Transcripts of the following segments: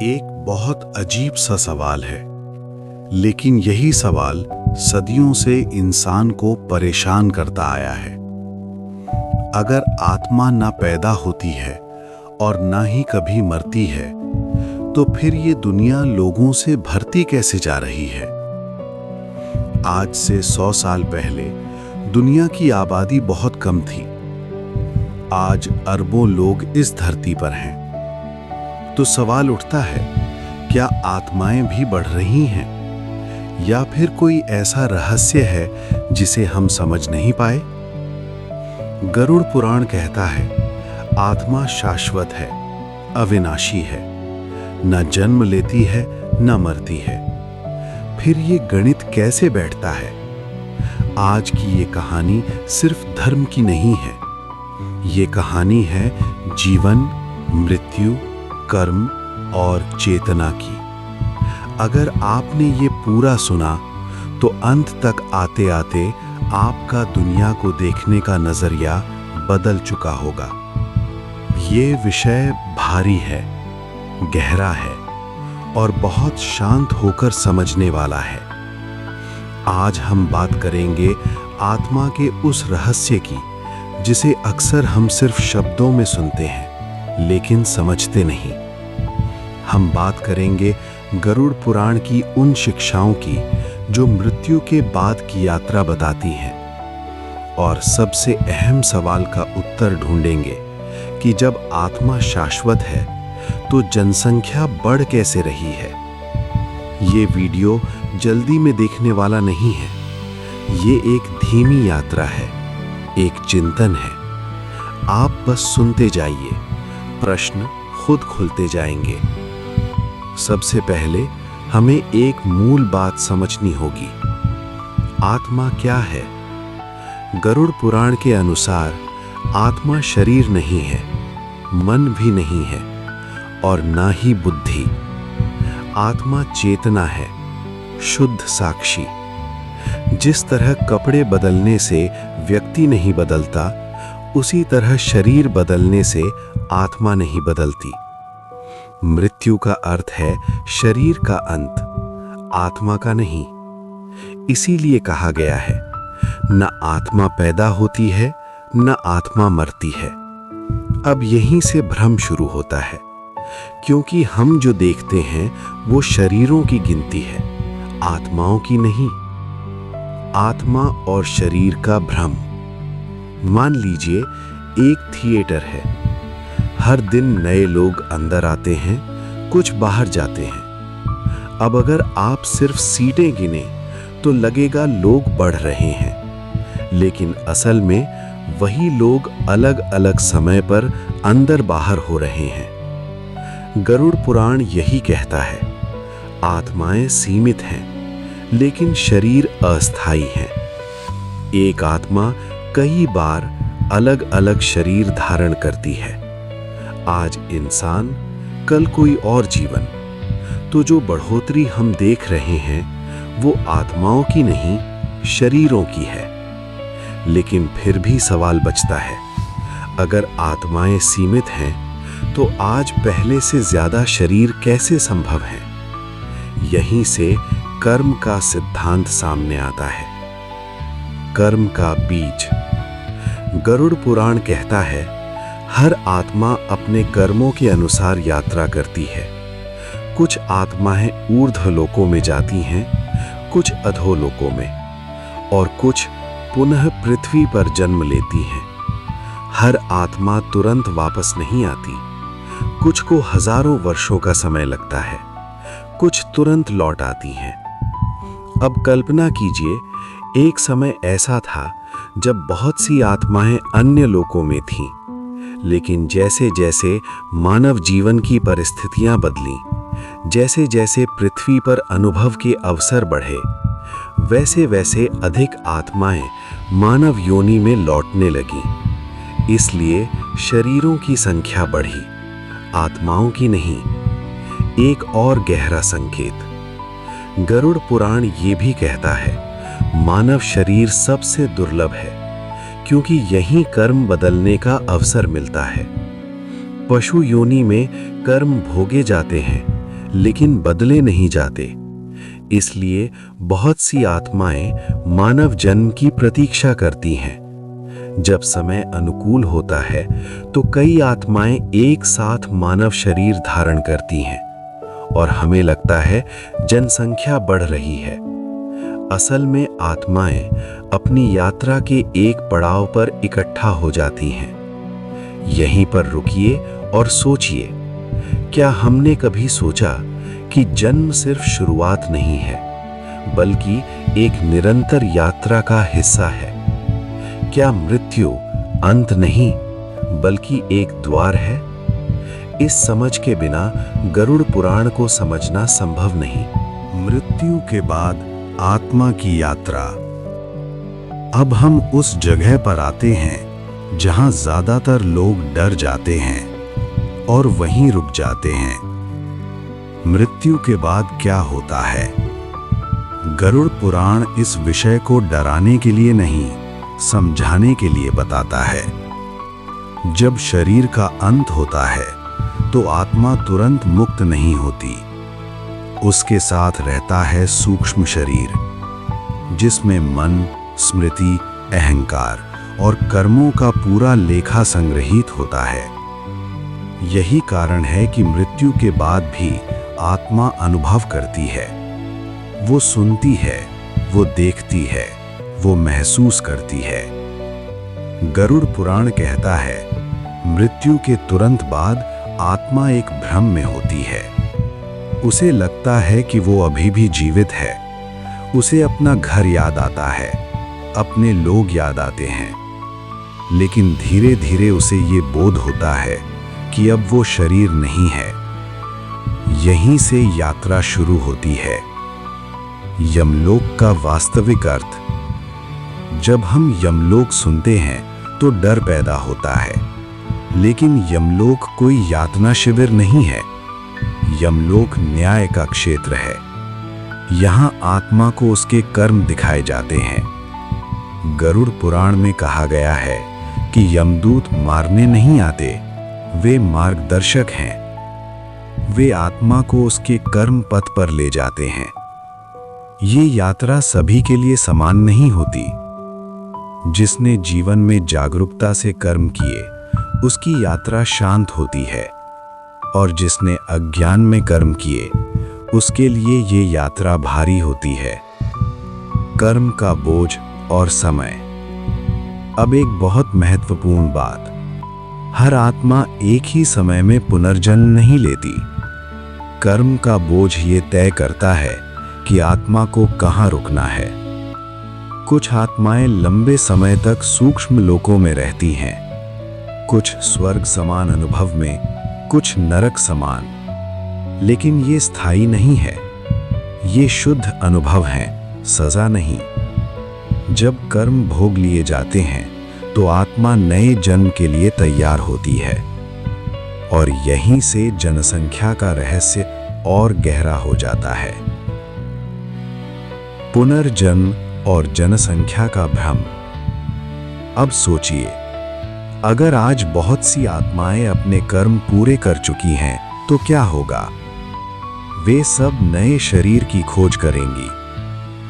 एक बहुत अजीब सा सवाल है, लेकिन यही सवाल सदियों से इंसान को परेशान करता आया है। अगर आत्मा ना पैदा होती है और ना ही कभी मरती है, तो फिर ये दुनिया लोगों से भरती कैसे जा रही है? आज से 100 साल पहले दुनिया की आबादी बहुत कम थी। आज अरबों लोग इस धरती पर हैं। तो सवाल उठता है, क्या आत्माएं भी बढ़ रही हैं? या फिर कोई ऐसा रहस्य है जिसे हम समझ नहीं पाए? गरुड़ पुराण कहता है, आत्मा शाश्वत है, अविनाशी है, न जन्म लेती है न मरती है। फिर ये गणित कैसे बैठता है? आज की ये कहानी सिर्फ धर्म की नहीं है। ये कहानी है जीवन, मृत्यु, कर्म और चेतना की। अगर आपने ये पूरा सुना, तो अंत तक आते आते आपका दुनिया को देखने का नजरिया बदल चुका होगा। ये विषय भारी है, गहरा है और बहुत शांत होकर समझने वाला है। आज हम बात करेंगे आत्मा के उस रहस्य की, जिसे अक्सर हम सिर्फ शब्दों में सुनते हैं लेकिन समझते नहीं। हम बात करेंगे गरुड़ पुराण की उन शिक्षाओं की जो मृत्यु के बाद की यात्रा बताती हैं, और सबसे अहम सवाल का उत्तर ढूंढेंगे कि जब आत्मा शाश्वत है तो जनसंख्या बढ़ कैसे रही है। ये वीडियो जल्दी में देखने वाला नहीं है। ये एक धीमी यात्रा है, एक चिंतन है। आप बस सुनते जाइए, प्रश्न खुद खुलते जाएंगे। सबसे पहले हमें एक मूल बात समझनी होगी। आत्मा क्या है? गरुड़ पुराण के अनुसार आत्मा शरीर नहीं है, मन भी नहीं है और ना ही बुद्धि। आत्मा चेतना है, शुद्ध साक्षी। जिस तरह कपड़े बदलने से व्यक्ति नहीं बदलता, उसी तरह शरीर बदलने से आत्मा नहीं बदलती। मृत्यु का अर्थ है शरीर का अंत, आत्मा का नहीं। इसीलिए कहा गया है, न आत्मा पैदा होती है न आत्मा मरती है। अब यहीं से भ्रम शुरू होता है, क्योंकि हम जो देखते हैं वो शरीरों की गिनती है, आत्माओं की नहीं। आत्मा और शरीर का भ्रम। मान लीजिए एक थिएटर है। हर दिन नए लोग अंदर आते हैं, कुछ बाहर जाते हैं। अब अगर आप सिर्फ सीटें गिने तो लगेगा लोग बढ़ रहे हैं, लेकिन असल में वही लोग अलग अलग समय पर अंदर बाहर हो रहे हैं। गरुड़ पुराण यही कहता है, आत्माएं सीमित हैं लेकिन शरीर अस्थायी है। एक आत्मा कई बार अलग अलग शरीर धारण करती है। आज इंसान, कल कोई और जीवन। तो जो बढ़ोतरी हम देख रहे हैं वो आत्माओं की नहीं, शरीरों की है। लेकिन फिर भी सवाल बचता है, अगर आत्माएं सीमित हैं तो आज पहले से ज्यादा शरीर कैसे संभव है? यहीं से कर्म का सिद्धांत सामने आता है। कर्म का बीज। गरुड़ पुराण कहता है, हर आत्मा अपने कर्मों के अनुसार यात्रा करती है। कुछ आत्माएं ऊर्ध्वलोकों में जाती हैं, कुछ अधोलोकों में, और कुछ पुनः पृथ्वी पर जन्म लेती हैं। हर आत्मा तुरंत वापस नहीं आती। कुछ को हजारों वर्षों का समय लगता है, कुछ तुरंत लौट आती हैं। अब कल्पना कीजिए, एक समय ऐसा था जब बहुत सी आत्माएं अन्य लोकों में थीं, लेकिन जैसे जैसे मानव जीवन की परिस्थितियां बदलीं, जैसे जैसे पृथ्वी पर अनुभव के अवसर बढ़े, वैसे वैसे अधिक आत्माएं मानव योनि में लौटने लगीं। इसलिए शरीरों की संख्या बढ़ी, आत्माओं की नहीं। एक और गहरा संकेत। गरुड़ पुराण ये भी कहता है, मानव शरीर सबसे दुर्लभ है, क्योंकि यहीं कर्म बदलने का अवसर मिलता है। पशु योनि में कर्म भोगे जाते हैं, लेकिन बदले नहीं जाते। इसलिए बहुत सी आत्माएं मानव जन्म की प्रतीक्षा करती हैं। जब समय अनुकूल होता है तो कई आत्माएं एक साथ मानव शरीर धारण करती हैं और हमें लगता है जनसंख्या बढ़ रही है। असल में आत्माएं अपनी यात्रा के एक पड़ाव पर इकट्ठा हो जाती हैं। यहीं पर रुकिए और सोचिए, क्या हमने कभी सोचा कि जन्म सिर्फ शुरुआत नहीं है, बल्कि एक निरंतर यात्रा का हिस्सा है? क्या मृत्यु अंत नहीं, बल्कि एक द्वार है? इस समझ के बिना गरुड़ पुराण को समझना संभव नहीं। मृत्यु के बाद आत्मा की यात्रा। अब हम उस जगह पर आते हैं जहां ज्यादातर लोग डर जाते हैं और वहीं रुक जाते हैं। मृत्यु के बाद क्या होता है? गरुड़ पुराण इस विषय को डराने के लिए नहीं, समझाने के लिए बताता है। जब शरीर का अंत होता है तो आत्मा तुरंत मुक्त नहीं होती। उसके साथ रहता है सूक्ष्म शरीर, जिसमें मन, स्मृति, अहंकार और कर्मों का पूरा लेखा संग्रहित होता है। यही कारण है कि मृत्यु के बाद भी आत्मा अनुभव करती है। वो सुनती है, वो देखती है, वो महसूस करती है। गरुड़ पुराण कहता है, मृत्यु के तुरंत बाद आत्मा एक भ्रम में होती है। उसे लगता है कि वो अभी भी जीवित है। उसे अपना घर याद आता है, अपने लोग याद आते हैं। लेकिन धीरे धीरे उसे ये बोध होता है कि अब वो शरीर नहीं है। यहीं से यात्रा शुरू होती है। यमलोक का वास्तविक अर्थ। जब हम यमलोक सुनते हैं तो डर पैदा होता है, लेकिन यमलोक कोई यातना शिविर नहीं है। यमलोक न्याय का क्षेत्र है। यहाँ आत्मा को उसके कर्म दिखाए जाते हैं। गरुड़ पुराण में कहा गया है कि यमदूत मारने नहीं आते, वे मार्गदर्शक हैं। वे आत्मा को उसके कर्म पथ पर ले जाते हैं। ये यात्रा सभी के लिए समान नहीं होती। जिसने जीवन में जागरूकता से कर्म किए, उसकी यात्रा शांत होती है, और जिसने अज्ञान में कर्म किए, उसके लिए ये यात्रा भारी होती है। कर्म का बोझ और समय। अब एक बहुत महत्वपूर्ण बात, हर आत्मा एक ही समय में पुनर्जन्म नहीं लेती। कर्म का बोझ ये तय करता है कि आत्मा को कहाँ रुकना है। कुछ आत्माएं लंबे समय तक सूक्ष्म लोकों में रहती हैं, कुछ स्वर्ग समान अनुभव में, कुछ नरक समान। लेकिन ये स्थायी नहीं है। ये शुद्ध अनुभव है, सजा नहीं। जब कर्म भोग लिए जाते हैं तो आत्मा नए जन्म के लिए तैयार होती है, और यहीं से जनसंख्या का रहस्य और गहरा हो जाता है। पुनर्जन्म और जनसंख्या का भ्रम। अब सोचिए, अगर आज बहुत सी आत्माएं अपने कर्म पूरे कर चुकी हैं तो क्या होगा? वे सब नए शरीर की खोज करेंगी,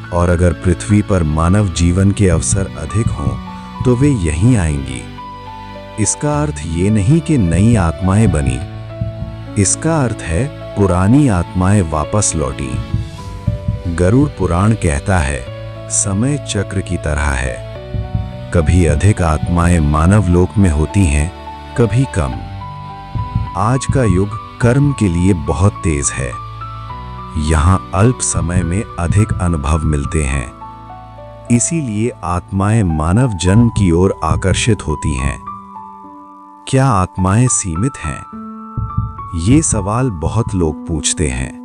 और अगर पृथ्वी पर मानव जीवन के अवसर अधिक हों तो वे यहीं आएंगी। इसका अर्थ ये नहीं कि नई आत्माएं बनी, इसका अर्थ है पुरानी आत्माएं वापस लौटी। गरुड़ पुराण कहता है, समय चक्र की तरह है। कभी अधिक आत्माएं मानव लोक में होती हैं, कभी कम। आज का युग कर्म के लिए बहुत तेज है। यहाँ अल्प समय में अधिक अनुभव मिलते हैं। इसीलिए आत्माएं मानव जन्म की ओर आकर्षित होती हैं। क्या आत्माएं सीमित हैं? ये सवाल बहुत लोग पूछते हैं।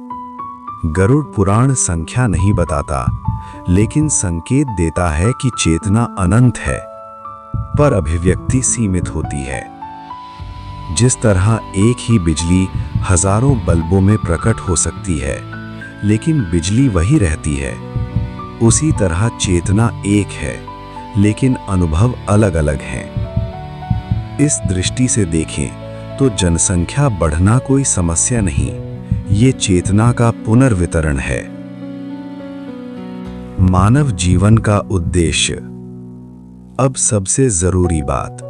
गरुड़ पुराण संख्या नहीं बताता, लेकिन संकेत देता है कि चेतना अनंत है, पर अभिव्यक्ति सीमित होती है। जिस तरह एक ही बिजली हजारों बल्बों में प्रकट हो सकती है, लेकिन बिजली वही रहती है, उसी तरह चेतना एक है, लेकिन अनुभव अलग अलग हैं। इस दृष्टि से देखें तो जनसंख्या बढ़ना कोई समस्या नहीं, ये चेतना का पुनर्वितरण है। मानव जीवन का उद्देश्य। अब सबसे जरूरी बात,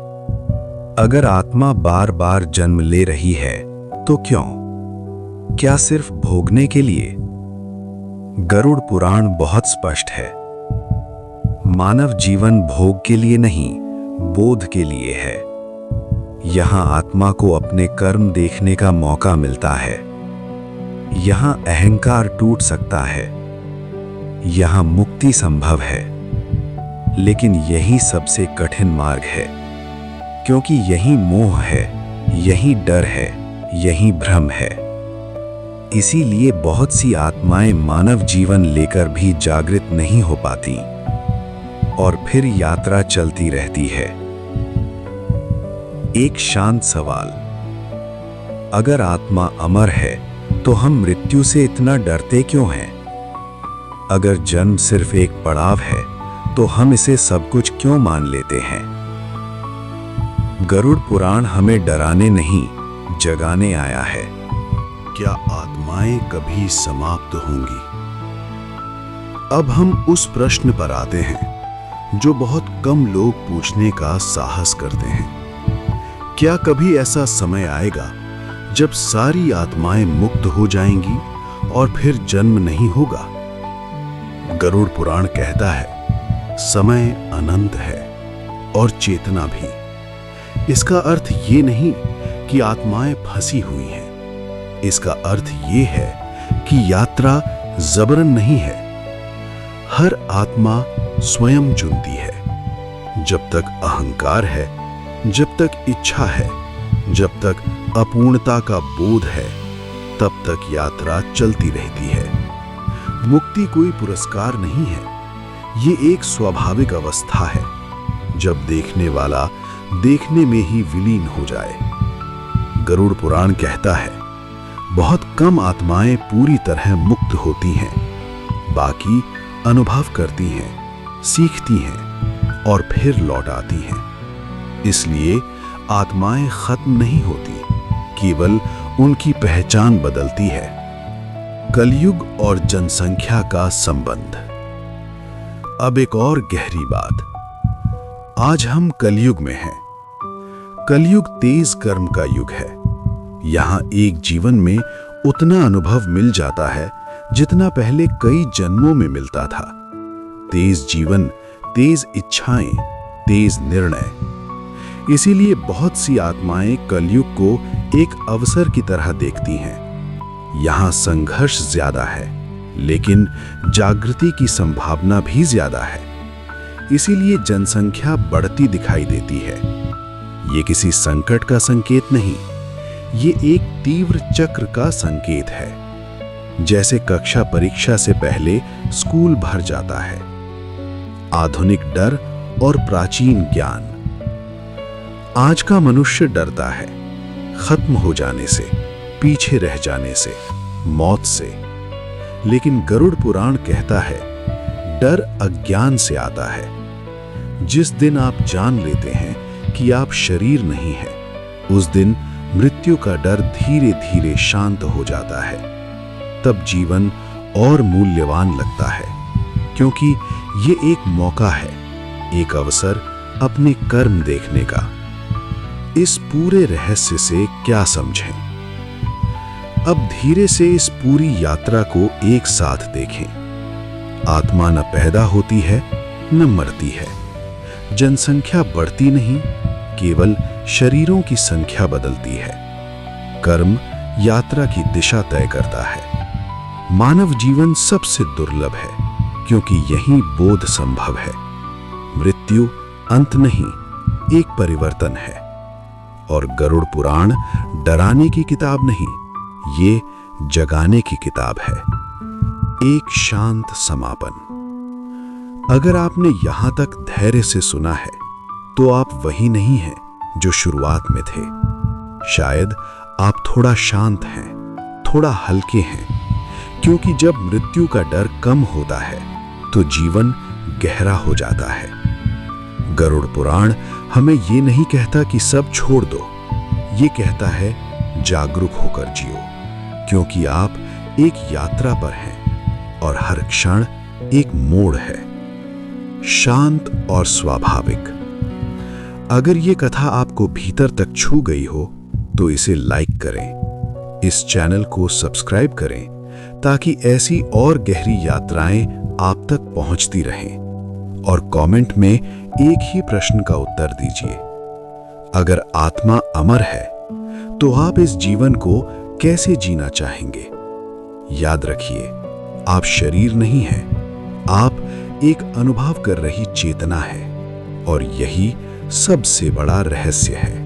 अगर आत्मा बार बार जन्म ले रही है तो क्यों? क्या सिर्फ भोगने के लिए? गरुड़ पुराण बहुत स्पष्ट है। मानव जीवन भोग के लिए नहीं, बोध के लिए है। यहां आत्मा को अपने कर्म देखने का मौका मिलता है। यहां अहंकार टूट सकता है। यहां मुक्ति संभव है। लेकिन यही सबसे कठिन मार्ग है, क्योंकि यही मोह है, यही डर है, यही भ्रम है। इसीलिए बहुत सी आत्माएं मानव जीवन लेकर भी जागृत नहीं हो पाती और फिर यात्रा चलती रहती है। एक शांत सवाल, अगर आत्मा अमर है तो हम मृत्यु से इतना डरते क्यों हैं? अगर जन्म सिर्फ एक पड़ाव है तो हम इसे सब कुछ क्यों मान लेते हैं? गरुड़ पुराण हमें डराने नहीं, जगाने आया है। क्या आत्माएं कभी समाप्त होंगी? अब हम उस प्रश्न पर आते हैं जो बहुत कम लोग पूछने का साहस करते हैं। क्या कभी ऐसा समय आएगा जब सारी आत्माएं मुक्त हो जाएंगी और फिर जन्म नहीं होगा? गरुड़ पुराण कहता है, समय अनंत है और चेतना भी। इसका अर्थ ये नहीं कि आत्माएं फंसी हुई हैं। इसका अर्थ ये है कि यात्रा जबरन नहीं है। हर आत्मा स्वयं चुनती है। जब तक अहंकार है, जब तक इच्छा है, जब तक अपूर्णता का बोध है, तब तक यात्रा चलती रहती है। मुक्ति कोई पुरस्कार नहीं है, ये एक स्वाभाविक अवस्था है, जब देखने वाला देखने में ही विलीन हो जाए। गरुड़ पुराण कहता है, बहुत कम आत्माएं पूरी तरह मुक्त होती हैं, बाकी अनुभव करती हैं, सीखती हैं और फिर लौट आती हैं। इसलिए आत्माएं खत्म नहीं होती, केवल उनकी पहचान बदलती है। कलयुग और जनसंख्या का संबंध। अब एक और गहरी बात, आज हम कलयुग में हैं। कलयुग तेज कर्म का युग है। यहां एक जीवन में उतना अनुभव मिल जाता है जितना पहले कई जन्मों में मिलता था। तेज जीवन, तेज इच्छाएं, तेज निर्णय। इसीलिए बहुत सी आत्माएं कलयुग को एक अवसर की तरह देखती हैं। यहां संघर्ष ज्यादा है, लेकिन जागृति की संभावना भी ज्यादा है। इसीलिए जनसंख्या बढ़ती दिखाई देती है। ये किसी संकट का संकेत नहीं, ये एक तीव्र चक्र का संकेत है। जैसे कक्षा परीक्षा से पहले स्कूल भर जाता है। आधुनिक डर और प्राचीन ज्ञान। आज का मनुष्य डरता है, खत्म हो जाने से, पीछे रह जाने से, मौत से। लेकिन गरुड़ पुराण कहता है, डर अज्ञान से आता है। जिस दिन आप जान लेते हैं कि आप शरीर नहीं है, उस दिन मृत्यु का डर धीरे धीरे शांत हो जाता है। तब जीवन और मूल्यवान लगता है, क्योंकि ये एक मौका है, एक अवसर अपने कर्म देखने का। इस पूरे रहस्य से क्या समझें? अब धीरे से इस पूरी यात्रा को एक साथ देखें। आत्मा न पैदा होती है, न मरती है। जनसंख्या बढ़ती नहीं, केवल शरीरों की संख्या बदलती है। कर्म यात्रा की दिशा तय करता है। मानव जीवन सबसे दुर्लभ है, क्योंकि यही बोध संभव है। मृत्यु अंत नहीं, एक परिवर्तन है। और गरुड़ पुराण डराने की किताब नहीं, ये जगाने की किताब है। एक शांत समापन। अगर आपने यहां तक धैर्य से सुना है, तो आप वही नहीं हैं जो शुरुआत में थे। शायद आप थोड़ा शांत हैं, थोड़ा हल्के हैं, क्योंकि जब मृत्यु का डर कम होता है तो जीवन गहरा हो जाता है। गरुड़ पुराण हमें ये नहीं कहता कि सब छोड़ दो, ये कहता है जागरूक होकर जियो। क्योंकि आप एक यात्रा पर हैं और हर क्षण एक मोड़ है, शांत और स्वाभाविक। अगर ये कथा आपको भीतर तक छू गई हो तो इसे लाइक करें, इस चैनल को सब्सक्राइब करें ताकि ऐसी और गहरी यात्राएं आप तक पहुंचती रहें। और कमेंट में एक ही प्रश्न का उत्तर दीजिए, अगर आत्मा अमर है तो आप इस जीवन को कैसे जीना चाहेंगे? याद रखिए, आप शरीर नहीं हैं, आप एक अनुभव कर रही चेतना है और यही सबसे बड़ा रहस्य है।